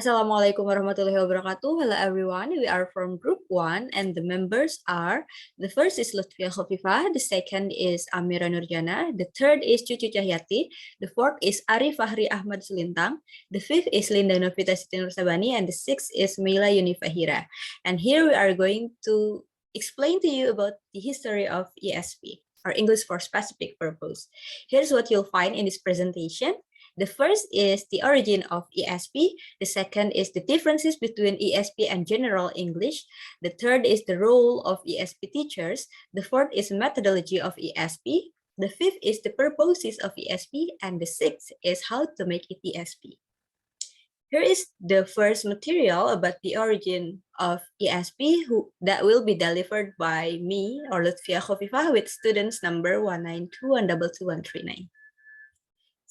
Assalamualaikum warahmatullahi wabarakatuh. Hello everyone, we are from group 1 and the members are, the first is Luthfia Khofifah, the second is Ammira Nur Janah, the third is Cucu Cahyati, the fourth is Fahri Ahmad Sulintang, the fifth is Novita Sabani, and the sixth is Meylla Yuni Fahirra. And here we are going to explain to you about the history of ESP, or English for Specific Purpose. Here's what you'll find in this presentation. The first is the origin of ESP. The second is the differences between ESP and general English. The third is the role of ESP teachers. The fourth is methodology of ESP. The fifth is the purposes of ESP. And the sixth is how to make it ESP. Here is the first material about the origin of ESP that will be delivered by me, or Luthfia Khofifah, with students number 192122139.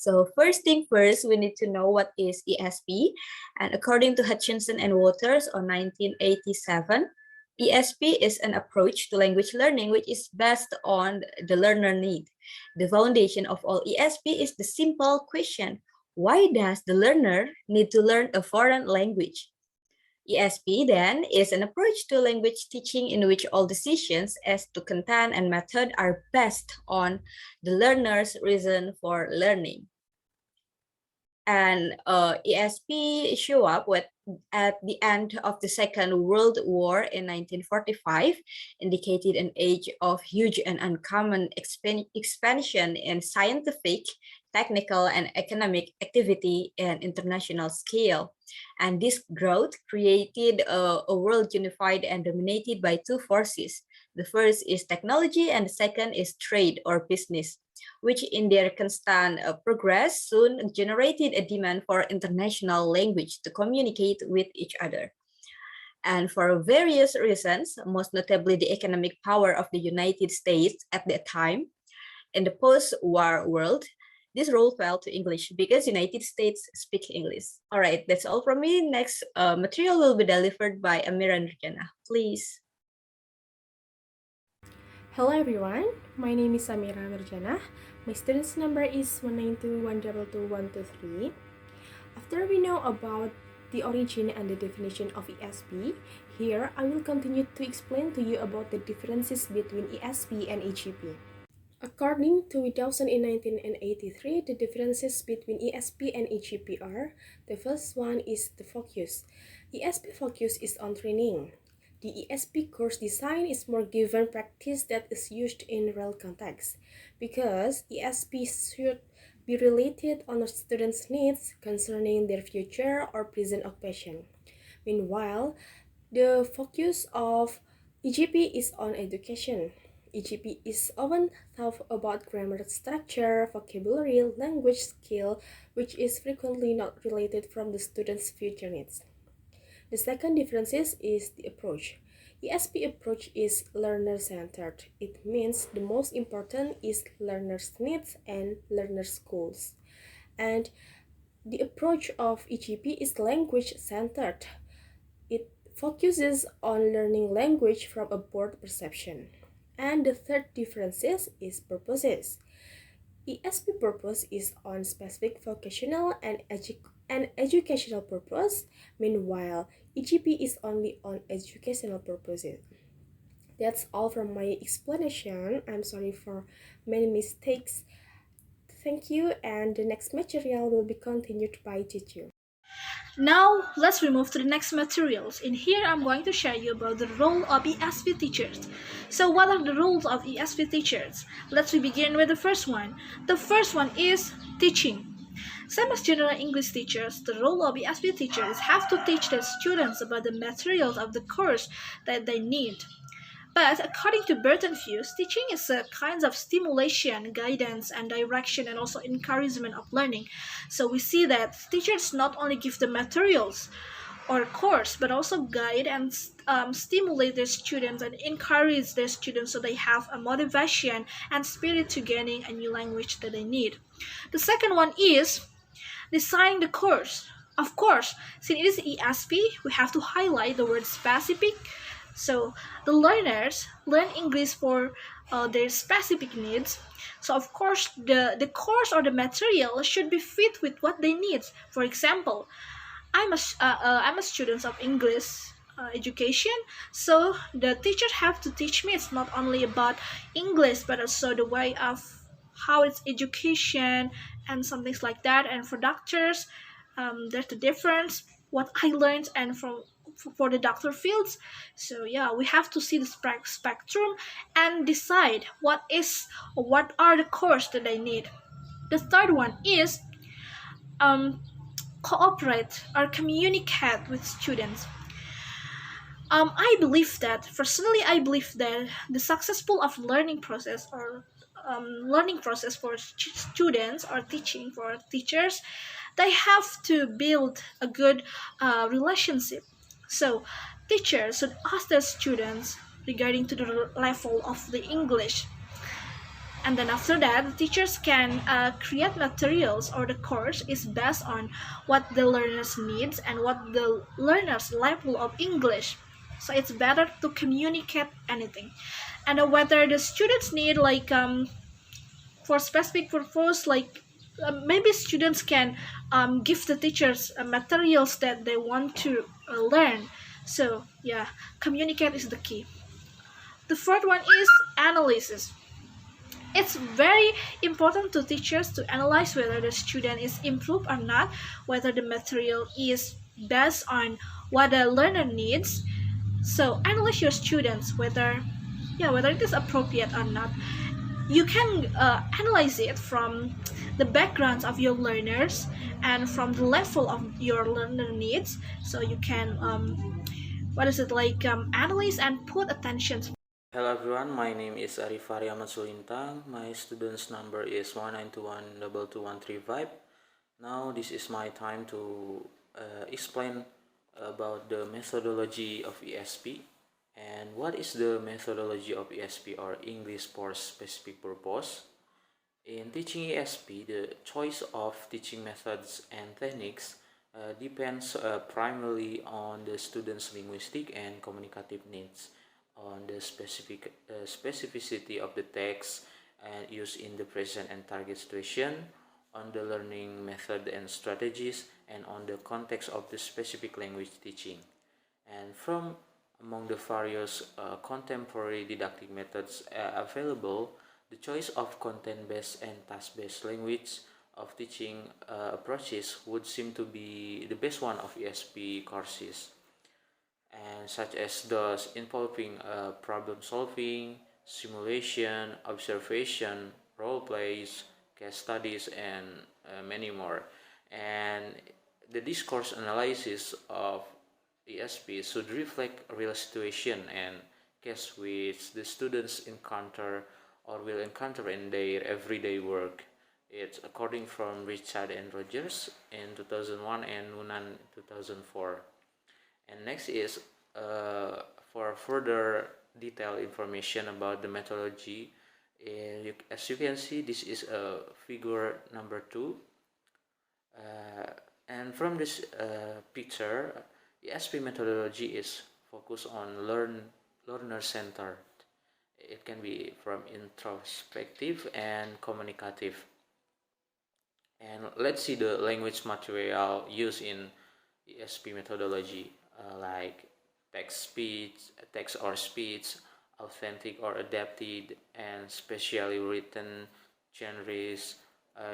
So first thing first, we need to know what is ESP. And according to Hutchinson and Waters on 1987, ESP is an approach to language learning which is based on the learner need. The foundation of all ESP is the simple question, why does the learner need to learn a foreign language? ESP then is an approach to language teaching in which all decisions as to content and method are based on the learner's reason for learning. And ESP show up at the end of the Second World War in 1945, indicated an age of huge and uncommon expansion in scientific, technical, and economic activity and international scale. And this growth created a world unified and dominated by two forces. The first is technology and the second is trade or business, which in their constant progress soon generated a demand for international language to communicate with each other. And for various reasons, most notably the economic power of the United States at that time, in the post-war world, this role fell to English because United States speak English. All right, that's all from me. Next material will be delivered by Ammira Nur Janah. Please. Hello everyone, my name is Ammira Nur Janah. My student's number is 192122123. After we know about the origin and the definition of ESP, here I will continue to explain to you about the differences between ESP and EGP. According to 1983, the differences between ESP and EGP are: the first one is the focus. ESP focus is on training. The ESP course design is more given practice that is used in real context, because ESP should be related on a student's needs concerning their future or present occupation. Meanwhile, the focus of EGP is on education. EGP is often taught about grammar structure, vocabulary, language skill, which is frequently not related from the student's future needs. The second difference is the approach. ESP approach is learner-centered. It means the most important is learner's needs and learner's goals. And the approach of EGP is language-centered. It focuses on learning language from a broad perception. And the third difference is purposes. ESP purpose is on specific vocational and educational purpose, meanwhile EGP is only on educational purposes. That's all from my explanation. I'm sorry for many mistakes. Thank you, and the next material will be continued by Cucu. Now, let's move to the next materials. In here, I'm going to share you about the role of ESP teachers. So, what are the roles of ESP teachers? Let's begin with the first one. The first one is teaching. Same as general English teachers, the role of ESP teachers have to teach their students about the materials of the course that they need. But according to Burton views, teaching is a kind of stimulation, guidance, and direction, and also encouragement of learning. So we see that teachers not only give the materials or course, but also guide and stimulate their students and encourage their students so they have a motivation and spirit to gaining a new language that they need. The second one is designing the course. Of course, since it is ESP, we have to highlight the word specific. So the learners learn English for their specific needs. So of course, the course or the material should be fit with what they need. For example, I'm a student of English education, so the teacher have to teach me. It's not only about English, but also the way of how it's education and some things like that. And for doctors, there's the difference what I learned and from for the doctor fields. So yeah, we have to see the spectrum and decide what are the course that they need. The third one is um, cooperate or communicate with students. I believe that personally, I believe that the successful of learning process or learning process for students or teaching for teachers, they have to build a good relationship. So teachers should ask their students regarding to the level of the English, and then after that the teachers can create materials, or the course is based on what the learners needs and what the learners level of English. So it's better to communicate anything, and whether the students need like for specific purpose, like maybe students can give the teachers materials that they want to learn. So yeah, communicate is the key. The fourth one is analysis. It's very important to teachers to analyze whether the student is improved or not, whether the material is based on what the learner needs. So analyze your students whether it is appropriate or not. You can analyze it from the backgrounds of your learners and from the level of your learner needs. So you can analyze and put attention. Hello everyone, my name is Fahri Ahmad Sulintang. My student's number is 192122135. Now this is my time to explain about the methodology of ESP. And what is the methodology of ESP, or English for Specific Purpose? In teaching ESP, the choice of teaching methods and techniques depends primarily on the student's linguistic and communicative needs, on the specificity of the text and used in the present and target situation, on the learning method and strategies, and on the context of the specific language teaching. And from among the various contemporary didactic methods available, the choice of content-based and task-based language of teaching approaches would seem to be the best one of ESP courses, and such as those involving problem solving, simulation, observation, role plays, case studies, and many more. And the discourse analysis of ESP should reflect real situation and case which the students encounter or will encounter in their everyday work. It's according from Richard and Rogers in 2001 and Nunan 2004. And next is for further detailed information about the methodology. As you can see, this is figure number 2. And from this picture, ESP methodology is focused on learner-centered. It can be from introspective and communicative. And let's see the language material used in ESP methodology, like text or speech, authentic or adapted, and specially written, genres,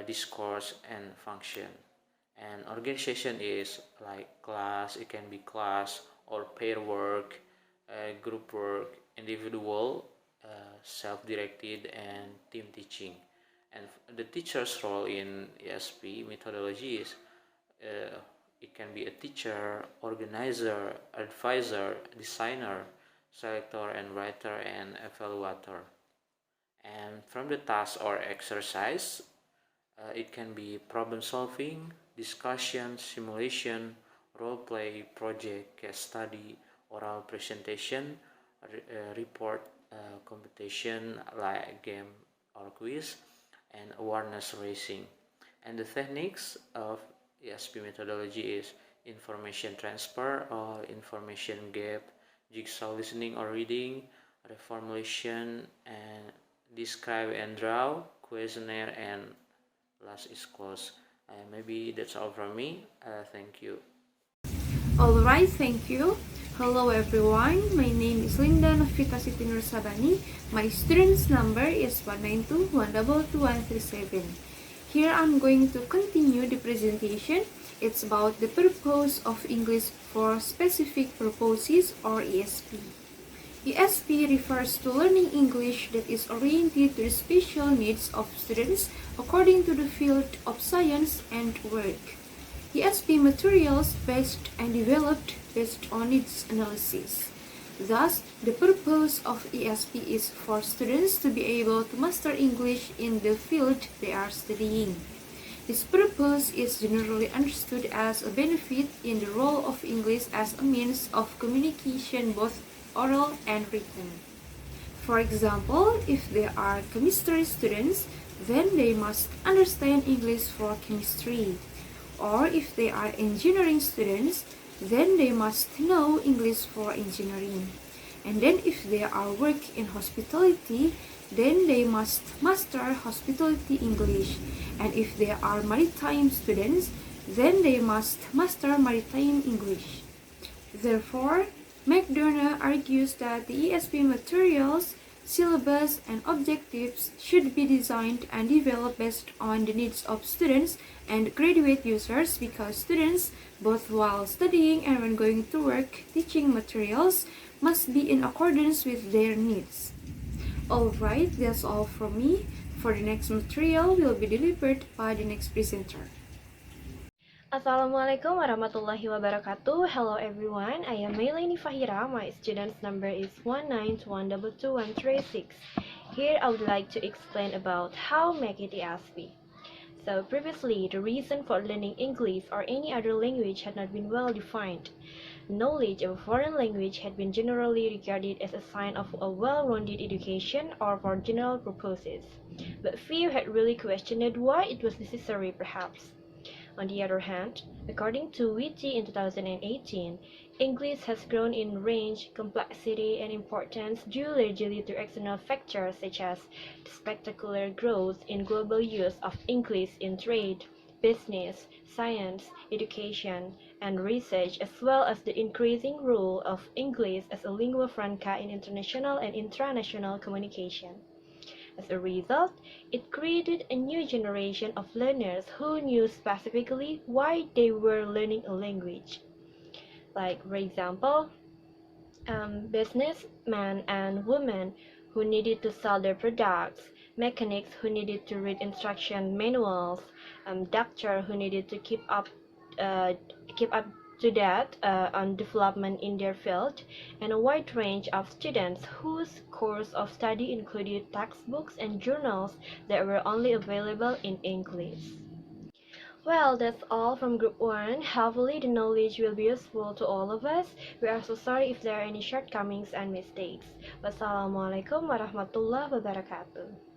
discourse, and function. And organization is like class. It can be class or pair work, group work, individual, self-directed, and team teaching. And the teacher's role in ESP methodology is it can be a teacher, organizer, advisor, designer, selector and writer, and evaluator. And from the task or exercise, it can be problem solving, discussion, simulation, role play, project, case study, oral presentation, report, competition like game or quiz, and awareness raising. And the techniques of ESP methodology is information transfer or information gap, jigsaw listening or reading, reformulation, and describe and draw, questionnaire, and last is close. Maybe that's all from me. Thank you. Alright, thank you. Hello everyone, my name is Linda Novita Siti Nur Sabani. My student's number is 192122137. Here I'm going to continue the presentation. It's about the purpose of English for specific purposes or ESP. ESP refers to learning English that is oriented to the special needs of students according to the field of science and work. ESP materials based and developed based on needs analysis. Thus, the purpose of ESP is for students to be able to master English in the field they are studying. This purpose is generally understood as a benefit in the role of English as a means of communication, both oral and written. For example, if they are chemistry students, then they must understand English for chemistry. Or if they are engineering students, then they must know English for engineering. And then if they are work in hospitality, then they must master hospitality English. And if they are maritime students, then they must master maritime English. Therefore, McDonough argues that the ESP materials, syllabus, and objectives should be designed and developed based on the needs of students and graduate users because students, both while studying and when going to work, teaching materials must be in accordance with their needs. Alright, that's all from me. For the next material will be delivered by the next presenter. Assalamualaikum warahmatullahi wabarakatuh. Hello everyone, I am Meylla Fahirra. My student's number is 192212136. Here I would like to explain about how make it ESP. So previously, the reason for learning English or any other language had not been well defined. Knowledge of a foreign language had been generally regarded as a sign of a well-rounded education or for general purposes. But few had really questioned why it was necessary perhaps. On the other hand, according to Witty in 2018, English has grown in range, complexity, and importance due largely to external factors such as the spectacular growth in global use of English in trade, business, science, education, and research, as well as the increasing role of English as a lingua franca in international and intranational communication. As a result, it created a new generation of learners who knew specifically why they were learning a language. Like, for example, businessmen and women who needed to sell their products, mechanics who needed to read instruction manuals, doctor who needed to keep up to date on development in their field, and a wide range of students whose course of study included textbooks and journals that were only available in English. Well, that's all from Group 1. Hopefully the knowledge will be useful to all of us. We are so sorry if there are any shortcomings and mistakes. Wassalamualaikum warahmatullahi wabarakatuh.